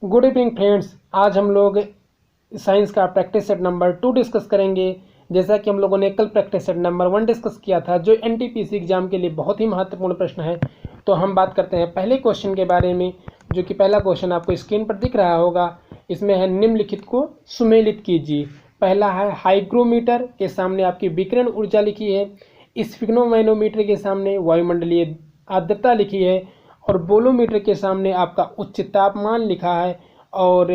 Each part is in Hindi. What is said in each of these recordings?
Good evening friends. आज हम लोग साइंस का प्रैक्टिस सेट नंबर 2 डिस्कस करेंगे। जैसा कि हम लोगों ने कल प्रैक्टिस सेट नंबर 1 डिस्कस किया था, जो एनटीपीसी एग्जाम के लिए बहुत ही महत्वपूर्ण प्रश्न है। तो हम बात करते हैं पहले क्वेश्चन के बारे में, जो कि पहला क्वेश्चन आपको स्क्रीन पर दिख रहा होगा। इसमें है निम्नलिखित को सुमेलित कीजिए। पहला है हाइग्रोमीटर के सामने आपकी विकिरण ऊर्जा लिखी है, स्फिग्नोमैनोमीटर के सामने वायुमंडलीय आर्द्रता लिखी है, और बोलोमीटर के सामने आपका उच्च तापमान लिखा है, और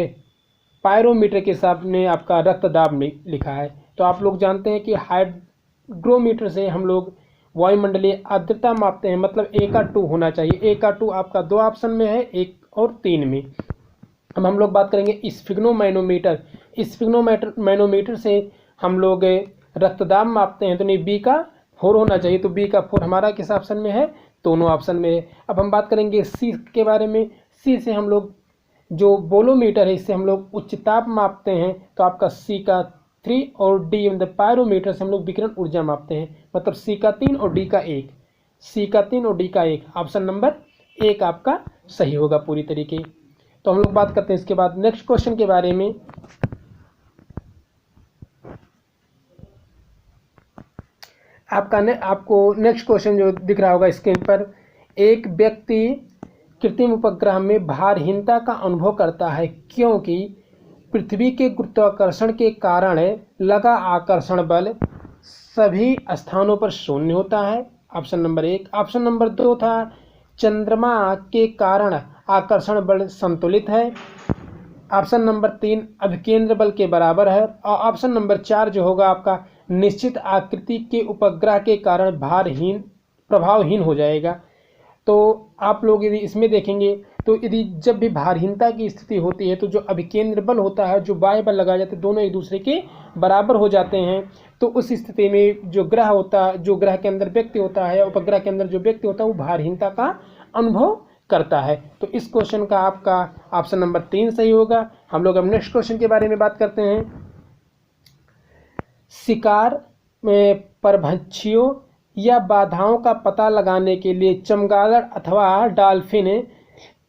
पायरोमीटर के सामने आपका रक्तदाब लिखा है। तो आप लोग जानते हैं कि हाइग्रोमीटर से हम लोग वायुमंडलीय आर्द्रता मापते हैं, मतलब ए का 2 होना चाहिए। ए का 2 आपका 2 ऑप्शन में है, 1 और 3 में। अब हम लोग बात करेंगे स्फिग्नोमैनोमीटर। स्फिग्नोमैनोमीटर से हम लोग रक्तदाब मापते हैं, तो नहीं बी का 4 होना चाहिए, तो बी का 4 हमारा किस ऑप्शन में है, दोनों ऑप्शन में है। अब हम बात करेंगे सी के बारे में। सी से हम लोग जो बोलोमीटर है, इससे हम लोग उच्च ताप मापते हैं, तो आपका सी का 3 और डी मतलब पायरोमीटर से हम लोग विकिरण ऊर्जा मापते हैं, मतलब सी का 3 और डी का 1। सी का 3 और डी का 1, ऑप्शन नंबर 1 आपका सही होगा पूरी तरीके। तो हम लोग बात करते हैं इसके बाद नेक्स्ट क्वेश्चन के बारे में। आपको नेक्स्ट क्वेश्चन जो दिख रहा होगा स्क्रीन पर, एक व्यक्ति कृत्रिम उपग्रह में भारहीनता का अनुभव करता है क्योंकि पृथ्वी के गुरुत्वाकर्षण के कारण लगा आकर्षण बल सभी स्थानों पर शून्य होता है, ऑप्शन नंबर 1। ऑप्शन नंबर 2 था चंद्रमा के कारण आकर्षण बल संतुलित है, ऑप्शन नंबर 3 अभिकेंद्र बल के बराबर है, और ऑप्शन नंबर 4 जो होगा आपका निश्चित आकृति के उपग्रह के कारण प्रभावहीन हो जाएगा। तो आप लोग यदि इसमें देखेंगे तो यदि जब भी भारहीनता की स्थिति होती है, तो जो अभिकेंद्र बल होता है, जो बाह्य बल लगाए जाते हैं, दोनों एक दूसरे के बराबर हो जाते हैं। तो उस स्थिति में जो ग्रह होता है, जो ग्रह के अंदर व्यक्ति होता है, उपग्रह के अंदर जो व्यक्ति होता है, वो भारहीनता का अनुभव करता है। तो इस क्वेश्चन का आपका ऑप्शन नंबर 3 सही होगा। हम लोग अब नेक्स्ट क्वेश्चन के बारे में बात करते हैं। शिकार में परभक्षियों या बाधाओं का पता लगाने के लिए चमगादड़ अथवा डॉल्फिन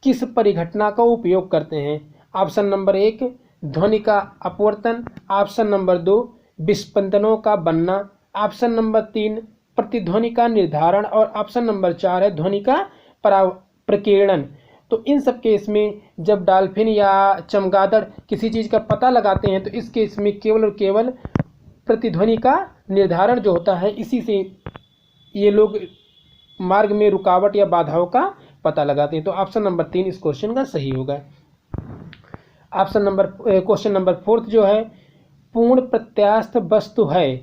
किस परिघटना का उपयोग करते हैं, ऑप्शन नंबर 1 ध्वनि का अपवर्तन, ऑप्शन नंबर 2 विस्पंदनों का बनना, ऑप्शन नंबर 3 प्रतिध्वनि का निर्धारण, और ऑप्शन नंबर 4 है ध्वनि का प्रकीर्णन। तो इन सब केस में जब डॉल्फिन या चमगादड़ किसी चीज़ का पता लगाते हैं, तो इस केस में केवल और केवल प्रतिध्वनि का निर्धारण जो होता है, इसी से ये लोग मार्ग में रुकावट या बाधाओं का पता लगाते हैं। तो ऑप्शन नंबर 3 इस क्वेश्चन का सही होगा। क्वेश्चन नंबर 4 जो है पूर्ण प्रत्यास्थ वस्तु है।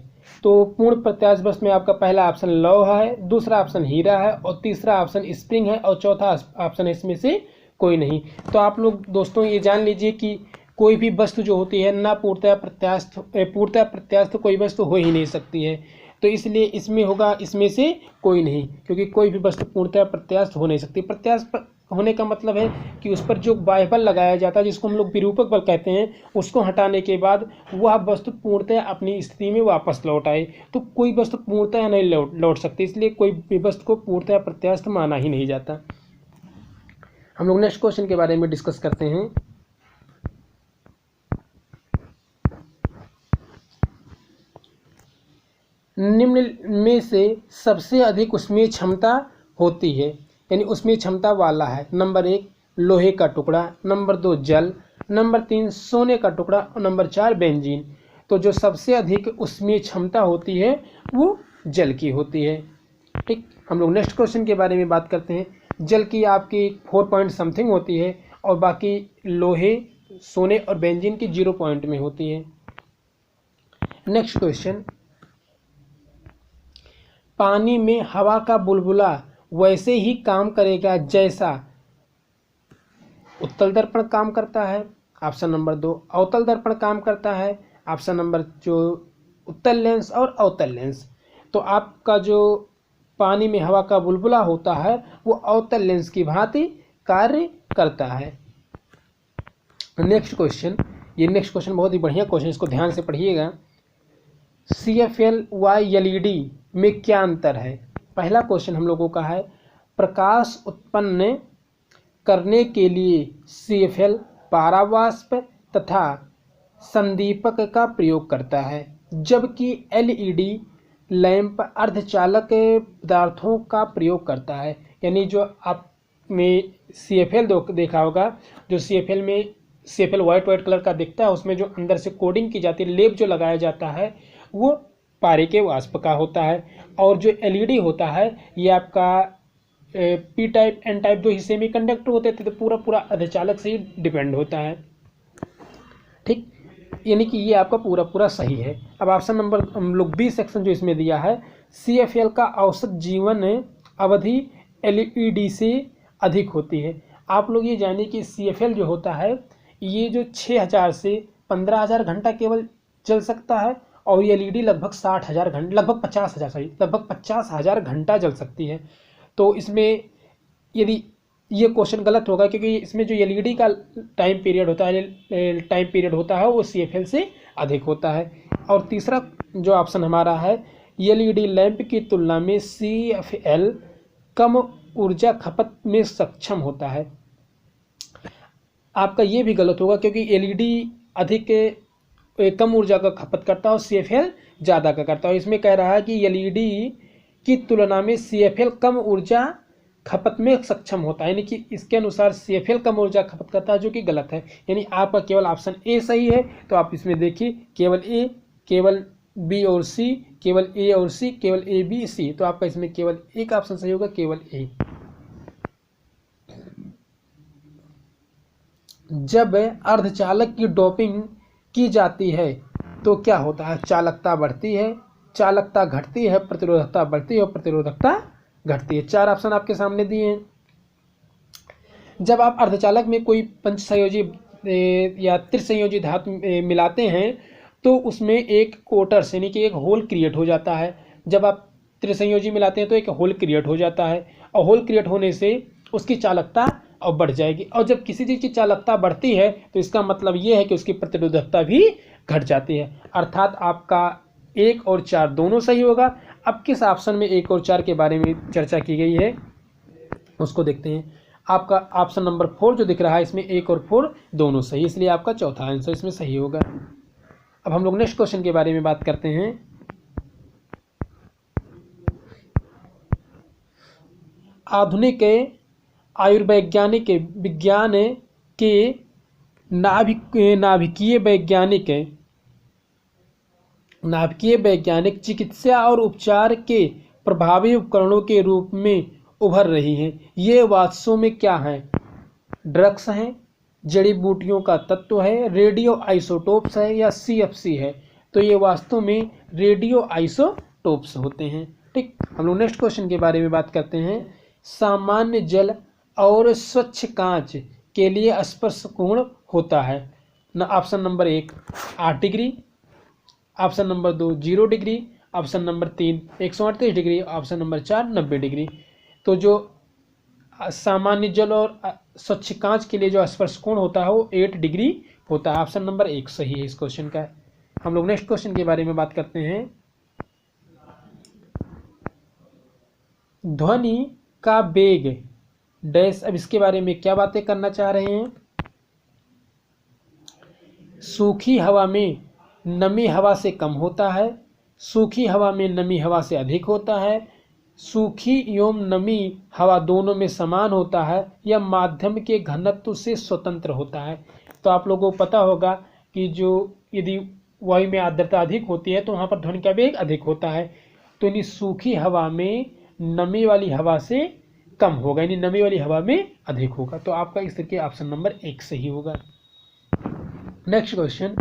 तो पूर्ण प्रत्यास्थ वस्तु में आपका पहला ऑप्शन लौह है, दूसरा ऑप्शन हीरा है, और तीसरा ऑप्शन स्प्रिंग है, और चौथा ऑप्शन इसमें से कोई नहीं। तो आप लोग दोस्तों ये जान लीजिए कि कोई भी वस्तु जो होती है ना पूर्णतः प्रत्यास्थ कोई वस्तु हो ही नहीं सकती है। तो इसलिए इसमें होगा इसमें से कोई नहीं, क्योंकि कोई भी वस्तु पूर्णतः प्रत्यास्थ हो नहीं सकती। प्रत्यास्थ होने का मतलब है कि उस पर जो बाह्य बल लगाया जाता है, जिसको हम लोग विरूपक बल कहते हैं, उसको हटाने के बाद वह वस्तु पूर्णतः अपनी स्थिति में वापस लौट आए। तो कोई वस्तु पूर्णतः नहीं लौट सकती, इसलिए कोई भी वस्तु को पूर्णतः प्रत्यास्थ माना ही नहीं जाता। हम लोग नेक्स्ट क्वेश्चन के बारे में डिस्कस करते हैं। निम्न में से सबसे अधिक ऊष्मीय क्षमता होती है, यानी ऊष्मीय क्षमता वाला है। नंबर 1 लोहे का टुकड़ा, नंबर 2 जल, नंबर 3 सोने का टुकड़ा, और नंबर 4 बेंजीन। तो जो सबसे अधिक ऊष्मीय क्षमता होती है वो जल की होती है। ठीक, हम लोग नेक्स्ट क्वेश्चन के बारे में बात करते हैं। जल की आपकी 4 पॉइंट समथिंग होती है, और बाकी लोहे, सोने और बेंजीन की 0 पॉइंट में होती है। नेक्स्ट क्वेश्चन, पानी में हवा का बुलबुला वैसे ही काम करेगा जैसा उत्तल दर्पण काम करता है, ऑप्शन नंबर 2 अवतल दर्पण काम करता है, ऑप्शन नंबर जो उत्तल लेंस और अवतल लेंस। तो आपका जो पानी में हवा का बुलबुला होता है वो अवतल लेंस की भांति कार्य करता है। नेक्स्ट क्वेश्चन, ये नेक्स्ट क्वेश्चन बहुत ही बढ़िया क्वेश्चन, इसको ध्यान से पढ़िएगा। CFL व LED में क्या अंतर है। पहला क्वेश्चन हम लोगों का है प्रकाश उत्पन्न करने के लिए CFL पारावाष्प तथा संदीपक का प्रयोग करता है, जबकि एलईडी लैंप अर्धचालक पदार्थों का प्रयोग करता है। यानी जो आपने CFL देखा होगा, जो CFL वाइट कलर का दिखता है, उसमें जो अंदर से कोडिंग की जाती है, लेप जो लगाया जाता है, वो पारे के वाष्प का होता है। और जो एलईडी होता है ये आपका P टाइप N टाइप, जो सेमीकंडक्टर होते थे, तो पूरा अर्धचालक से ही डिपेंड होता है। ठीक, यानी कि ये आपका पूरा सही है। अब ऑप्शन नंबर हम लोग बी सेक्शन जो इसमें दिया है, CFL का औसत जीवन अवधि एलईडी से अधिक होती है। आप लोग ये जानिए कि CFL जो होता है ये जो 6000 से 15000 घंटा केवल चल सकता है, और ये एलईडी लगभग 60,000 घंटा, लगभग 50,000 घंटा चल सकती है। तो इसमें यदि ये क्वेश्चन गलत होगा, क्योंकि इसमें जो एलईडी का टाइम पीरियड होता है वो CFL से अधिक होता है। और तीसरा जो ऑप्शन हमारा है, एलईडी लैंप की तुलना में CFL कम ऊर्जा खपत में सक्षम होता है। आपका ये भी गलत होगा, क्योंकि एलईडी कम ऊर्जा का खपत करता है और CFL ज़्यादा का करता है। इसमें कह रहा है कि एलईडी की तुलना में CFL कम ऊर्जा खपत में सक्षम होता है, यानी कि इसके अनुसार CFL कम ऊर्जा खपत करता है, जो कि गलत है। यानी आपका केवल ऑप्शन ए सही है। तो आप इसमें देखिए, केवल ए, केवल बी और सी, केवल ए और सी, केवल ए बी सी। तो आपका इसमें केवल एक ऑप्शन सही होगा, केवल ए। जब अर्धचालक की डोपिंग की जाती है तो क्या होता है? चालकता बढ़ती है, चालकता घटती है, प्रतिरोधकता बढ़ती है और प्रतिरोधकता घटती है। 4 ऑप्शन आपके सामने दिए हैं। जब आप अर्धचालक में कोई पंचसंयोजी या त्रिसंयोजी धातु मिलाते हैं तो उसमें एक कोटर्स यानी कि एक होल क्रिएट हो जाता है। जब आप त्रिसंयोजी मिलाते हैं तो एक होल क्रिएट हो जाता है, और होल क्रिएट होने से उसकी चालकता और बढ़ जाएगी। और जब किसी चीज़ की चालकता बढ़ती है तो इसका मतलब ये है कि उसकी प्रतिरोधकता भी घट जाती है। अर्थात आपका 1 और 4 दोनों सही होगा। अब किस ऑप्शन में 1 और 4 के बारे में चर्चा की गई है उसको देखते हैं। आपका ऑप्शन नंबर 4 जो दिख रहा है, इसमें 1 और 4 दोनों सही, इसलिए आपका चौथा आंसर इसमें सही होगा। अब हम लोग नेक्स्ट क्वेश्चन के बारे में बात करते हैं। आधुनिक आयुर्वैज्ञानिक विज्ञान के नाभिकीय वैज्ञानिक चिकित्सा और उपचार के प्रभावी उपकरणों के रूप में उभर रही हैं। ये वास्तव में क्या हैं? ड्रग्स हैं, जड़ी बूटियों का तत्व है, रेडियो आइसोटोप्स है, या CFC है? तो ये वास्तव में रेडियो आइसोटोप्स होते हैं। ठीक, हम लोग नेक्स्ट क्वेश्चन के बारे में बात करते हैं। सामान्य जल और स्वच्छ कांच के लिए स्पर्श कोण होता है। Option number 1 8 degree, option number 2 0 degree, option number 3 138 degree, option number 4 90 degree. तो जो सामान्य जल और स्वच्छ कांच के लिए जो स्पर्श कोण होता है वो 8 डिग्री होता है। ऑप्शन नंबर 1 सही है इस क्वेश्चन का। हम लोग नेक्स्ट क्वेश्चन के बारे में बात करते हैं। ध्वनि का वेग डैश, अब इसके बारे में क्या बातें करना चाह रहे हैं? सूखी हवा में नमी हवा से कम होता है, सूखी हवा में नमी हवा से अधिक होता है, सूखी एवं नमी हवा दोनों में समान होता है, या माध्यम के घनत्व से स्वतंत्र होता है। तो आप लोगों को पता होगा कि जो यदि वायु में आर्द्रता अधिक होती है तो वहाँ पर ध्वनि का वेग अधिक होता है। तो यानी सूखी हवा में नमी वाली हवा से कम होगा, यानी नमी वाली हवा में अधिक होगा। तो आपका इस तरीके ऑप्शन नंबर 1 सही होगा। नेक्स्ट क्वेश्चन,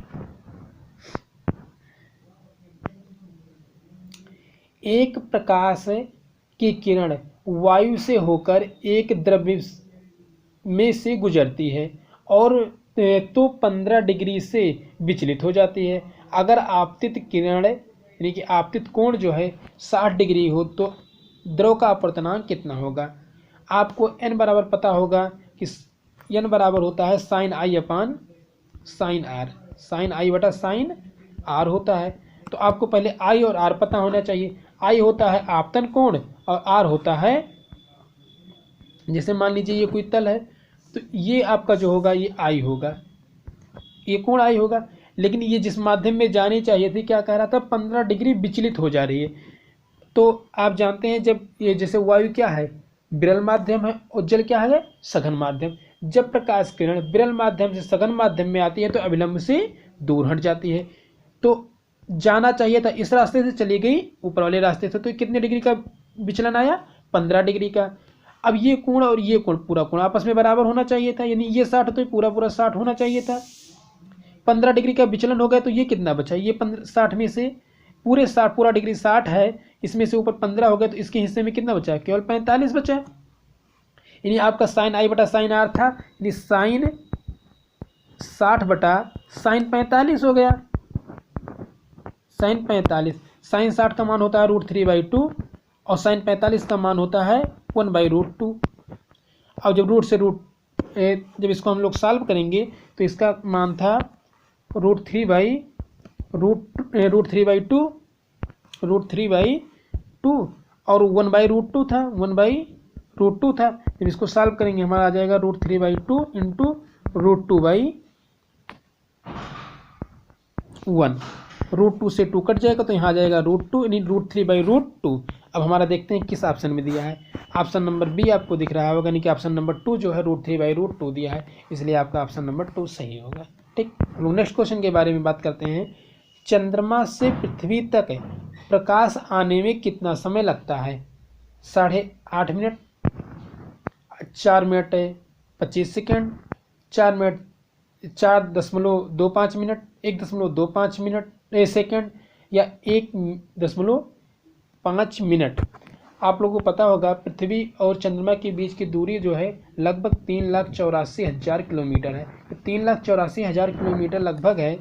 एक प्रकाश की किरण वायु से होकर एक द्रव्य में से गुजरती है और तो 15 डिग्री से विचलित हो जाती है। अगर आपतित किरण यानी कि आपतित कोण जो है 60 डिग्री हो तो द्रव का अपवर्तनांक कितना होगा? आपको n बराबर पता होगा कि n बराबर होता है sine i upon sine r, sine i बटा साइन आर होता है। तो आपको पहले आई और आर पता होना चाहिए। आई होता है आपतन कोण और आर होता है, जैसे मान लीजिए ये कोई तल है तो ये आपका जो होगा ये आई होगा, ये कोण आई होगा। लेकिन ये जिस माध्यम में जानी चाहिए थी, क्या कह रहा था, 15 डिग्री विचलित हो जा रही है। तो आप जानते हैं जब ये जैसे वायु क्या है, विरल माध्यम है, और जल क्या है, सघन माध्यम। जब प्रकाश किरण विरल माध्यम से सघन माध्यम में आती है तो अभिलंब से दूर हट जाती है। तो जाना चाहिए था इस रास्ते से, चली गई ऊपर वाले रास्ते से, तो कितने डिग्री का विचलन आया, 15 डिग्री का। अब ये कोण और ये कोण, पूरा कोण आपस में बराबर होना चाहिए था, यानी ये 60 तो पूरा पूरा 60 होना चाहिए था। 15 डिग्री का विचलन हो गया तो ये कितना बचा, ये 60 में से पूरे 60, पूरा डिग्री 60 है, इसमें से ऊपर 15 हो गया तो इसके हिस्से में कितना बचा, केवल 45 बचा। यानी आपका साइन आई बटा साइन आर था, यानी साइन 60 बटा साइन 45 हो गया। साइन 45, साइन 60 का मान होता है √3/2 और साइन 45 का मान होता है 1/√2। अब जब जब इसको हम लोग सॉल्व करेंगे तो इसका मान था √3/2 और 1/√2 था, 1/√2 था। जब इसको सॉल्व करेंगे हमारा आ जाएगा √3/2 इंटू √2/1। √2 से 2 कट जाएगा तो यहाँ आ जाएगा √2, यानी √3/2। अब हमारा देखते हैं किस ऑप्शन में दिया है। ऑप्शन नंबर बी आपको दिख रहा होगा, यानी कि ऑप्शन नंबर 2 जो है √3/2 दिया है, इसलिए आपका ऑप्शन नंबर 2 सही होगा। ठीक, हम लोग नेक्स्ट क्वेश्चन के बारे में बात करते हैं। चंद्रमा से पृथ्वी तक प्रकाश आने में कितना समय लगता है? 8.5 minute, 4 minute 25 second, 4 minute 4.25 minute, 1.25 minute second, या 1.5 मिनट। आप लोगों को पता होगा पृथ्वी और चंद्रमा के बीच की दूरी जो है लगभग 3,84,000 किलोमीटर है। 3,84,000 किलोमीटर लगभग है,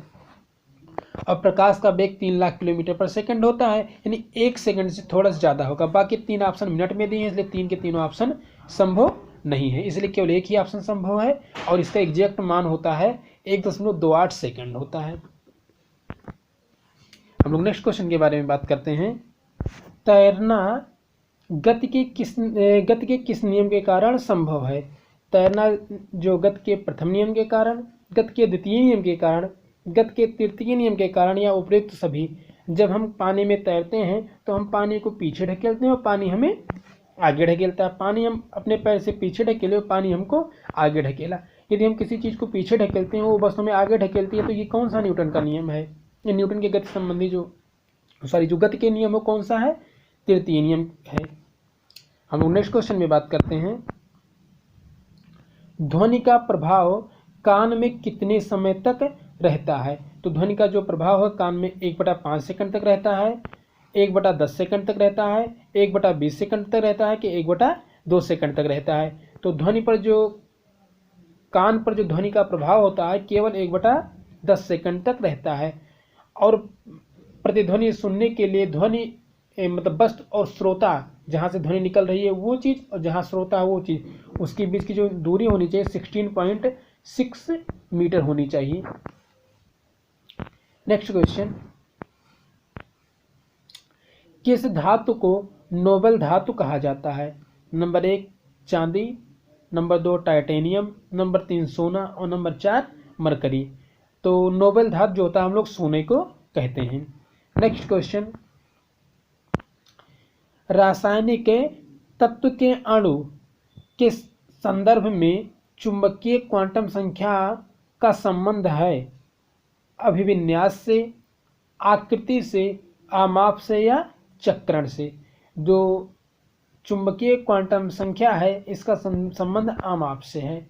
और प्रकाश का वेग 3 लाख किलोमीटर पर सेकंड होता है, यानी 1 सेकंड से थोड़ा सा ज़्यादा होगा। बाकी 3 ऑप्शन मिनट में दिए हैं, इसलिए 3 के तीनों ऑप्शन संभव नहीं है, इसलिए केवल एक ही ऑप्शन संभव है, और इसका एग्जैक्ट मान होता है 1.28 सेकंड होता है। हम लोग नेक्स्ट क्वेश्चन के बारे में बात करते हैं। तैरना गति के किस नियम के कारण संभव है? तैरना जो गति के प्रथम नियम के कारण, गति के द्वितीय नियम के कारण, गति के तृतीय नियम के कारण, या उपयुक्त सभी। जब हम पानी में तैरते हैं तो हम पानी को पीछे ढकेलते हैं और पानी हमें आगे ढकेलता है। पानी हम अपने पैर से पीछे ढकेले और पानी हमको आगे ढकेला। यदि हम किसी चीज़ को पीछे ढकेलते हैं वो बस हमें आगे ढकेलती है, तो ये कौन सा न्यूटन का नियम है? ये न्यूटन के गति संबंधी जो गति के नियम वो कौन सा है? तृतीय नियम है। हम लोग नेक्स्ट क्वेश्चन में बात करते हैं। ध्वनि का प्रभाव कान में कितने समय तक रहता है? तो ध्वनि का जो प्रभाव है कान में 1/5 सेकंड तक रहता है, 1/10 सेकंड तक रहता है, 1/20 सेकंड तक रहता है, कि 1/2 सेकंड तक रहता है। तो ध्वनि पर जो कान पर जो ध्वनि का प्रभाव होता है केवल 1/10 सेकंड तक रहता है। और प्रतिध्वनि सुनने के लिए ध्वनि मतलब वस्तु और श्रोता, जहाँ से ध्वनि निकल रही है वो चीज़ और जहाँ श्रोता है वो चीज़, उसके बीच की जो दूरी होनी चाहिए 16.6 मीटर होनी चाहिए। नेक्स्ट क्वेश्चन, किस धातु को नोबेल धातु कहा जाता है? नंबर 1 चांदी, नंबर 2 टाइटेनियम, नंबर 3 सोना और नंबर 4 मरकरी। तो नोबेल धातु जो होता है हम लोग सोने को कहते हैं। नेक्स्ट क्वेश्चन, रासायनिक तत्व के अणु के संदर्भ में चुंबकीय क्वांटम संख्या का संबंध है अभिविन्यास से, आकृति से, आमाप से या चक्रण से? जो चुंबकीय क्वांटम संख्या है इसका संबंध आमाप से है।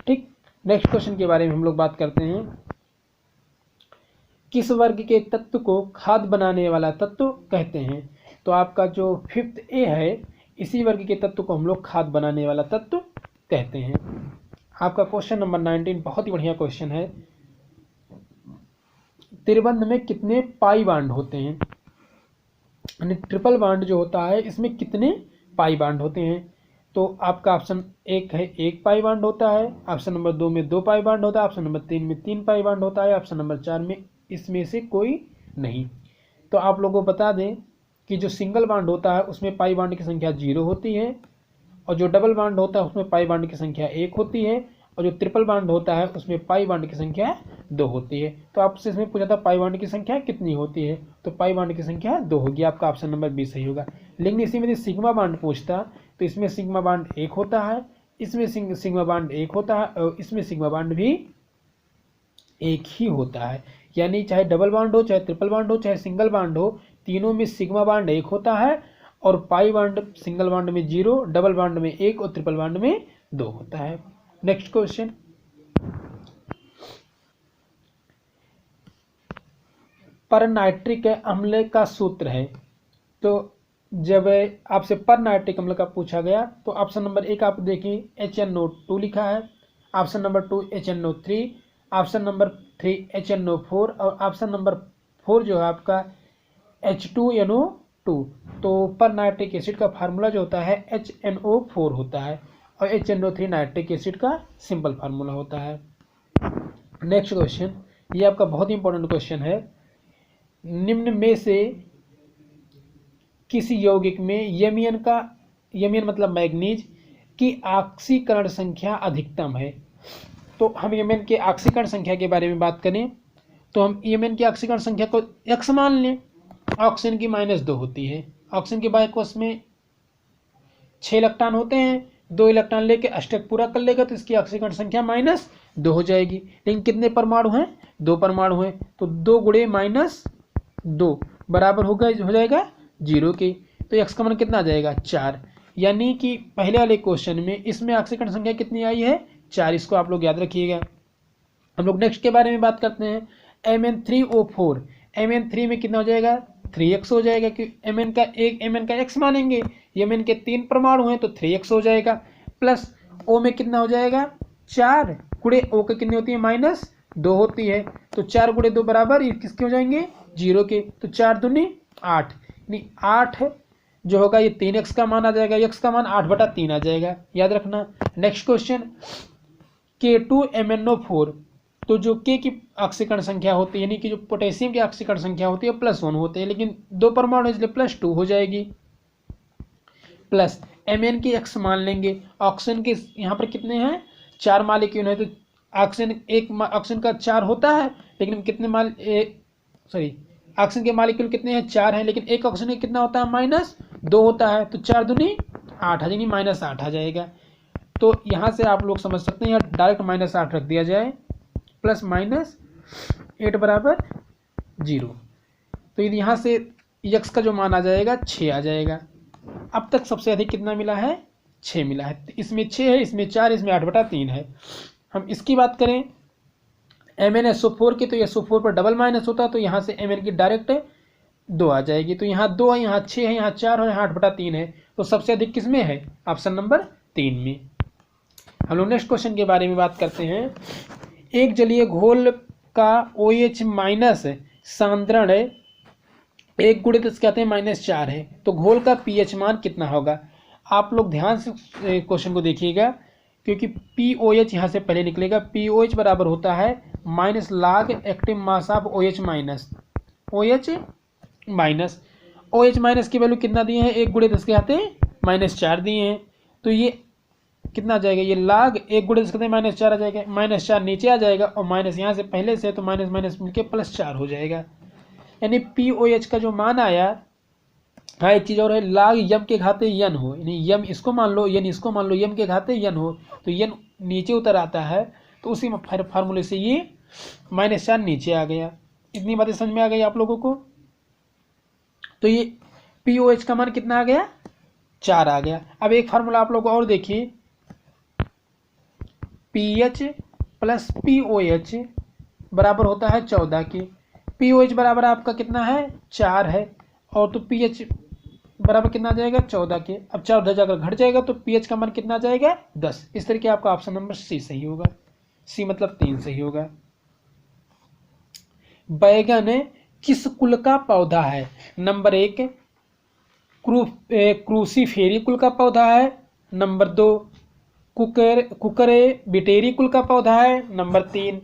ठीक, नेक्स्ट क्वेश्चन के बारे में हम लोग बात करते हैं। किस वर्ग के तत्व को खाद बनाने वाला तत्व कहते हैं? तो आपका जो 5th A है इसी वर्ग के तत्व को हम लोग खाद बनाने वाला तत्व कहते हैं। आपका क्वेश्चन नंबर 19 बहुत ही बढ़िया क्वेश्चन है। त्रिबंध में कितने पाई बांड होते हैं? यानी ट्रिपल बांड जो होता है इसमें कितने पाई बांड होते हैं? तो आपका ऑप्शन 1 है 1 पाई बांड होता है, ऑप्शन नंबर 2 में 2 पाई बांड होता है, ऑप्शन नंबर 3 में 3 पाई बांड होता है, ऑप्शन नंबर 4 में इसमें से कोई नहीं। तो आप लोगों को बता दें कि जो सिंगल बांड होता है उसमें पाई बांड की संख्या 0 होती है, और जो डबल बॉन्ड होता है उसमें पाई बॉन्ड की संख्या 1 होती है, और जो ट्रिपल बॉन्ड होता है उसमें पाई बॉन्ड की संख्या 2 होती है। तो आपसे इसमें पूछा था पाई बॉन्ड की संख्या कितनी होती है, तो पाई बॉन्ड की संख्या 2 होगी। आपका ऑप्शन नंबर बी सही होगा। लेकिन इसी में सिग्मा बॉन्ड पूछता तो इसमें सिग्मा बॉन्ड 1 होता है, इसमें सिग्मा बॉन्ड 1 होता है, और इसमें सिग्मा बॉन्ड भी 1 ही होता है। यानी चाहे डबल बॉन्ड हो, चाहे ट्रिपल बॉन्ड हो, चाहे सिंगल बॉन्ड हो, तीनों में सिग्मा बॉन्ड 1 होता है, और पाई बॉन्ड सिंगल बॉन्ड में 0, डबल बॉन्ड में 1 और ट्रिपल बॉन्ड में 2 होता है। नेक्स्ट क्वेश्चन, पर नाइट्रिक अम्ल का सूत्र है। तो जब आपसे पर नाइट्रिक अम्ल का पूछा गया तो ऑप्शन नंबर 1 आप देखिए HNO2 लिखा है, option number 2 HNO3, option number 3 HNO4, और ऑप्शन नंबर 4 जो है आपका H2NO2। तो पर नाइट्रिक एसिड का फार्मूला जो होता है HNO4 होता है, और HNO3 नाइट्रिक एसिड का सिंपल फार्मूला होता है। नेक्स्ट क्वेश्चन, ये आपका बहुत ही इंपॉर्टेंट क्वेश्चन है। निम्न में से किसी यौगिक में यमियन मतलब मैग्नीज की ऑक्सीकरण संख्या अधिकतम है। तो हम यमियन के ऑक्सीकरण संख्या के बारे में बात करें तो हम यमियन की ऑक्सीकरण संख्या को x मान लें। ऑक्सीजन की -2 होती है, ऑक्सीजन के बाइकोस में 6 इलेक्ट्रॉन होते हैं, 2 इलेक्ट्रॉन लेके अष्टक पूरा कर लेगा तो इसकी ऑक्सीकरण संख्या -2 हो जाएगी। लेकिन कितने परमाणु हैं, 2 परमाणु हैं, तो 2 गुणे -2 बराबर हो जाएगा 0 के। तो x का मान कितना आ जाएगा 4। यानी कि पहले वाले क्वेश्चन में इसमें ऑक्सीकरण संख्या कितनी आई है 4, इसको आप लोग याद रखिएगा। हम लोग नेक्स्ट के बारे में बात करते हैं। Mn3O4, Mn3 में कितना हो जाएगा 3x हो जाएगा, क्योंकि Mn का x मानेंगे, Mn के 3 परमाणु हैं तो 3x हो जाएगा। प्लस O में कितना हो जाएगा 4 गुणे O के कितनी होती है -2 होती है, तो 4 गुणे 2 बराबर ये किसके हो जाएंगे 0 के। तो 4 दूनी 8, यानी 8 जो होगा ये 3x का मान आ जाएगा, x का मान 8/3 आ जाएगा, याद रखना। नेक्स्ट क्वेश्चन, K2MnO4, तो जो K की ऑक्सीकरण संख्या होती है यानी कि जो पोटेशियम की ऑक्सीकरण संख्या होती है +1 होते हैं, लेकिन 2 परमाणु इसलिए +2 हो जाएगी। प्लस Mn की x मान लेंगे, ऑक्सीजन के यहाँ पर कितने हैं 4 मॉलिक्यूल है, तो ऑक्सीजन का 4 होता है, लेकिन कितने ऑक्सीजन के मॉलिक्यूल कितने हैं 4 हैं, लेकिन एक ऑक्सीजन कितना होता है -2 होता है, तो 4 दूनी 8 यानी -8 आ जाएगा। तो यहाँ से आप लोग समझ सकते हैं यहाँ डायरेक्ट -8 रख दिया जाए, प्लस -8 बराबर 0। तो यदि यहाँ से x का जो मान आ जाएगा 6 आ जाएगा। अब तक सबसे अधिक कितना मिला है 6 मिला है, इसमें 6 है, इसमें 4, इसमें 8/3 है। हम इसकी बात करें MnSO4 की, तो SO4 पर डबल माइनस होता है, तो यहाँ से Mn की डायरेक्ट 2 आ जाएगी। तो यहाँ 2 है, यहाँ 6 है, यहाँ 4 है, यहाँ 8/3 है, तो सबसे अधिक किस में है ऑप्शन नंबर 3 में। हम लोग नेक्स्ट क्वेश्चन के बारे में बात करते हैं। एक जलीय घोल का OH- सांद्रण 1 गुणित कहते हैं -4 है, तो घोल का pH मान कितना होगा। आप लोग ध्यान से क्वेश्चन को देखिएगा, क्योंकि POH यहाँ से पहले निकलेगा। POH बराबर होता है -log active mass of OH-, OH- की वैल्यू कितना दिए हैं 1 गुणित इसके आते -4 दिए हैं, तो ये कितना आ जाएगा, ये log 1 गुणित इसके -4 आ जाएगा, -4 नीचे आ जाएगा, और माइनस यहाँ से पहले से तो माइनस मिलके +4 हो जाएगा। यानी POH का जो मान आया, हाँ एक चीज़ और है, log यम के घाते यन हो, यानी यम इसको मान लो यन इसको मान लो, यम के घाते यन हो, तो यन नीचे उतर आता है, तो उसी फार्मूले से ये -4 नीचे आ गया। इतनी बातें समझ में आ गई आप लोगों को। तो ये POH का मान कितना आ गया 4 आ गया। अब एक फार्मूला आप लोग और देखिए, pH + POH बराबर होता है 14 के। POH बराबर आपका कितना है 4 है, और तो pH बराबर कितना आ जाएगा 14 के। अब 14 जाकर घट जाएगा तो pH का मान कितना आ जाएगा 10। इस तरीके आपका ऑप्शन नंबर C सही होगा, C मतलब 3 सही होगा। बैगन किस कुल का पौधा है। नंबर 1 क्रूसीफेरी कुल का पौधा है, नंबर 2 कुकरे बिटेरी कुल का पौधा है, नंबर 3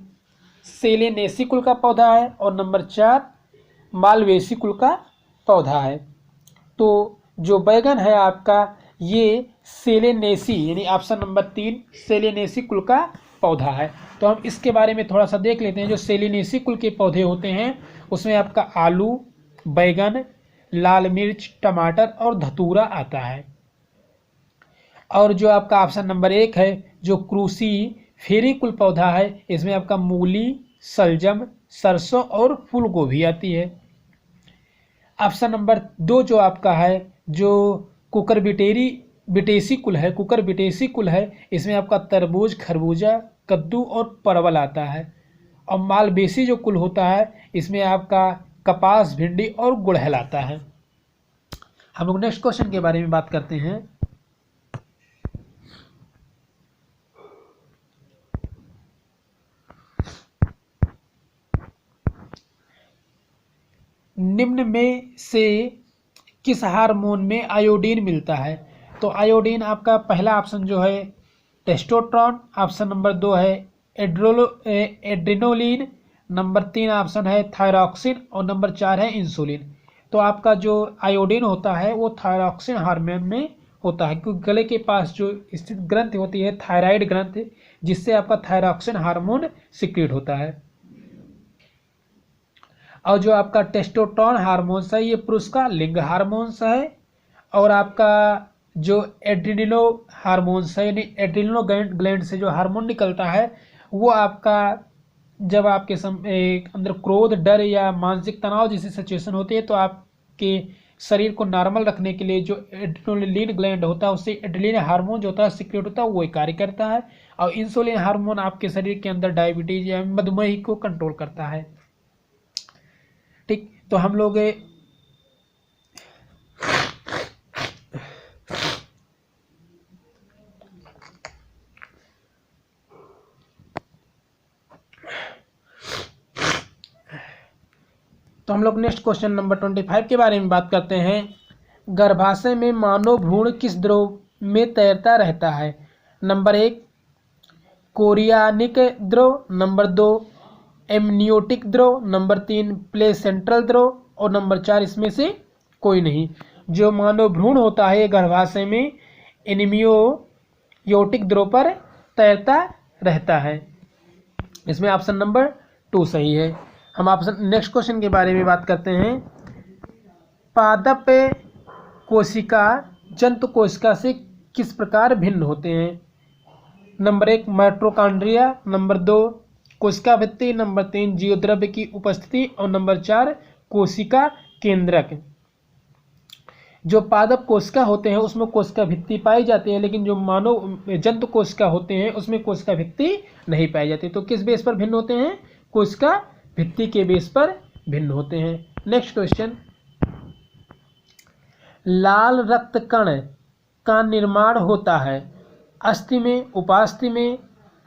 सेलेनेसी कुल का पौधा है, और नंबर 4 मालवेसी कुल का पौधा है। तो जो बैगन है आपका ये सेलेनेसी यानी ऑप्शन नंबर 3 सेलेनेसी कुल का पौधा है। तो हम इसके बारे में थोड़ा सा देख लेते हैं। जो सेलेनेसी कुल के पौधे होते हैं उसमें आपका आलू, बैगन, लाल मिर्च, टमाटर और धतूरा आता है। और जो आपका ऑप्शन नंबर 1 है जो क्रूसी फेरी कुल पौधा है, इसमें आपका मूली, सलजम, सरसों और फूल गोभी आती है। ऑप्शन नंबर 2 जो आपका है जो बिटेसी कुल है, कुकर बिटेसी कुल है, इसमें आपका तरबूज, खरबूजा, कद्दू और परवल आता है। और मालवेसी जो कुल होता है इसमें आपका कपास, भिंडी और गुड़हल आता है। हम लोग नेक्स्ट क्वेश्चन के बारे में बात करते हैं। निम्न में से किस हार्मोन में आयोडीन मिलता है? तो आयोडीन आपका पहला ऑप्शन जो है टेस्टोस्टेरोन, ऑप्शन नंबर 2 है एड्रेनोलिन, नंबर 3 ऑप्शन है थायरॉक्सिन और नंबर 4 है इंसुलिन। तो आपका जो आयोडीन होता है वो थायरॉक्सिन हार्मोन में होता है, क्योंकि गले के पास जो स्थित ग्रंथि होती है थायराइड ग्रंथि, जिससे आपका थायरॉक्सिन हार्मोन सिक्रीट होता है। और जो आपका टेस्टोस्टेरोन हार्मोन्स है ये पुरुष का लिंग हार्मोन्स है। और आपका जो एड्रिनलो हार्मोन्स है यानी एड्रिनलो ग्लैंड से जो हार्मोन निकलता है वो आपका जब आपके अंदर क्रोध, डर या मानसिक तनाव जैसी सिचुएशन होती है तो आपके शरीर को नॉर्मल रखने के लिए जो एड्रेनलिन ग्लैंड होता है उससे एड्रेनलिन हार्मोन जो होता है सिक्रेट होता है वो कार्य करता है। और इंसुलिन हार्मोन आपके शरीर के अंदर डायबिटीज या मधुमेह को कंट्रोल करता है। ठीक, तो हम लोग नेक्स्ट क्वेश्चन नंबर 25 के बारे में बात करते हैं। गर्भाशय में मानव भ्रूण किस द्रव में तैरता रहता है? नंबर 1 कोरियानिक द्रव, नंबर 2 एमनियोटिक द्रव, नंबर 3 प्लेसेंट्रल द्रव और नंबर 4 इसमें से कोई नहीं। जो मानव भ्रूण होता है गर्भाशय में एनिमियोटिक द्रव पर तैरता रहता है। इसमें ऑप्शन नंबर 2 सही है। हम ऑप्शन नेक्स्ट क्वेश्चन के बारे में बात करते हैं। पादप कोशिका जंतु कोशिका से किस प्रकार भिन्न होते हैं? नंबर 1 माइटोकॉन्ड्रिया, नंबर 2 कोशिका भित्ति, नंबर 3 जीवद्रव्य की उपस्थिति और नंबर 4 कोशिका केंद्रक। जो पादप कोशिका होते हैं उसमें कोशिका भित्ति पाई जाती है, लेकिन जो मानव जंतु कोशिका होते हैं उसमें कोशिका भित्ति नहीं पाई जाती। तो किस बेस पर भिन्न होते हैं? कोशिका भित्ति के बेस पर भिन्न होते हैं। नेक्स्ट क्वेश्चन, लाल रक्त कण का निर्माण होता है अस्थि में, उपास्थि में,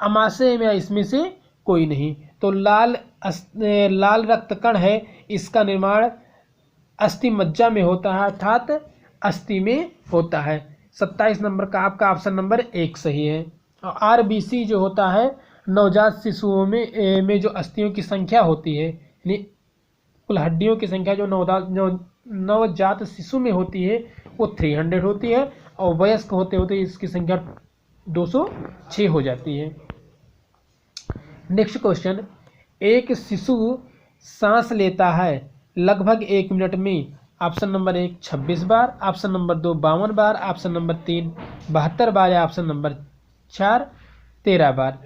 अमाशय में या इसमें से कोई नहीं। तो लाल रक्त कण है इसका निर्माण अस्थि मज्जा में होता है, अर्थात अस्थि में होता है। 27 नंबर का आपका ऑप्शन नंबर 1 सही है। और आरबीसी जो होता है नवजात शिशुओं में जो अस्थियों की संख्या होती है यानी कुल हड्डियों की संख्या जो नवजात शिशु में होती है वो 300 होती है और वयस्क होते होते इसकी संख्या 206 हो जाती है। नेक्स्ट क्वेश्चन, एक शिशु सांस लेता है लगभग 1 मिनट में। ऑप्शन नंबर 1 26 बार, ऑप्शन नंबर 2 52 बार, ऑप्शन नंबर 3 72 बार या ऑप्शन नंबर 4 13 बार।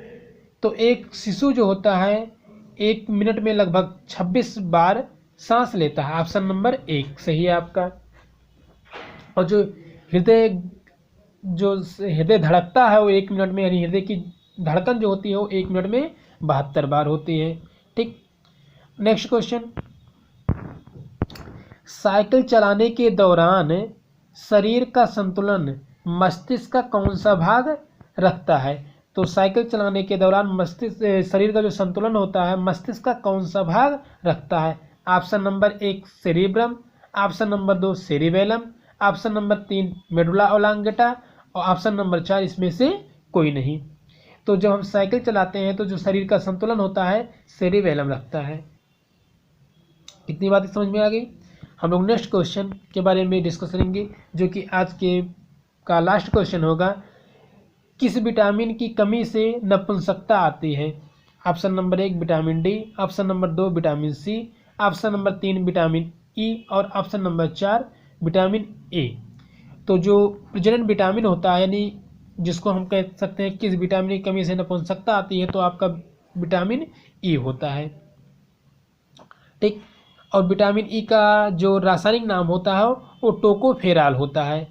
तो एक शिशु जो होता है 1 मिनट में लगभग 26 बार सांस लेता है। ऑप्शन नंबर 1 सही है आपका। और जो हृदय धड़कता है वो 1 मिनट में यानी हृदय की धड़कन जो होती है वो 1 मिनट में 72 बार होती है। ठीक, नेक्स्ट क्वेश्चन, साइकिल चलाने के दौरान शरीर का संतुलन मस्तिष्क का कौन सा भाग रखता है? तो साइकिल चलाने के दौरान शरीर का जो संतुलन होता है मस्तिष्क का कौन सा भाग रखता है? Option number 1 cerebrum, option number 2 cerebellum, option number 3 medulla oblongata और ऑप्शन नंबर 4 इसमें से कोई नहीं। तो जब हम साइकिल चलाते हैं तो जो शरीर का संतुलन होता है सेरिबेलम रखता है। इतनी बातें समझ में आ गई। हम लोग नेक्स्ट क्वेश्चन के बारे में डिस्कस करेंगे जो कि आज के का लास्ट क्वेश्चन होगा, किस विटामिन की कमी से नपुंसकता आती है? Option number 1 vitamin D, option number 2 vitamin C, option number 3 vitamin E और ऑप्शन नंबर 4 विटामिन ए। तो जो प्रजनन विटामिन होता है, यानी जिसको हम कह सकते हैं किस विटामिन की कमी से नपुंसकता आती है, तो आपका विटामिन ई होता है। ठीक। और विटामिन ई का जो रासायनिक नाम होता है वो टोकोफेराल होता है।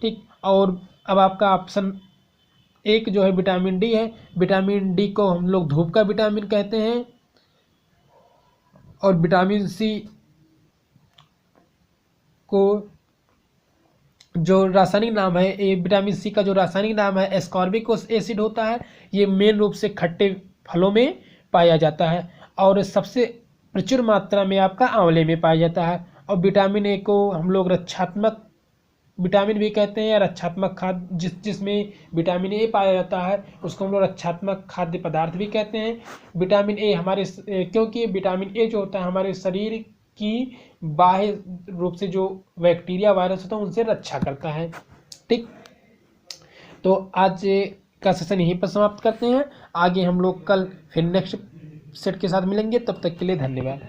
ठीक। और अब आपका ऑप्शन एक जो है विटामिन डी है। विटामिन डी को हम लोग धूप का विटामिन कहते हैं। और विटामिन सी को जो रासायनिक नाम है, ये विटामिन सी का जो रासायनिक नाम है एस्कॉर्बिक एसिड होता है। ये मेन रूप से खट्टे फलों में पाया जाता है और सबसे प्रचुर मात्रा में आपका आंवले में पाया जाता है। और विटामिन ए को हम लोग रक्षात्मक विटामिन भी कहते हैं या रक्षात्मक खाद्य, जिसमें विटामिन ए पाया जाता है उसको हम लोग रक्षात्मक खाद्य पदार्थ भी कहते हैं। विटामिन ए हमारे क्योंकि विटामिन ए जो होता है हमारे शरीर की बाह्य रूप से जो बैक्टीरिया वायरस होता है उनसे रक्षा करता है। ठीक। तो आज का सेशन यहीं पर समाप्त करते हैं। आगे हम लोग कल फिर नेक्स्ट सेट के साथ मिलेंगे। तब तक के लिए धन्यवाद।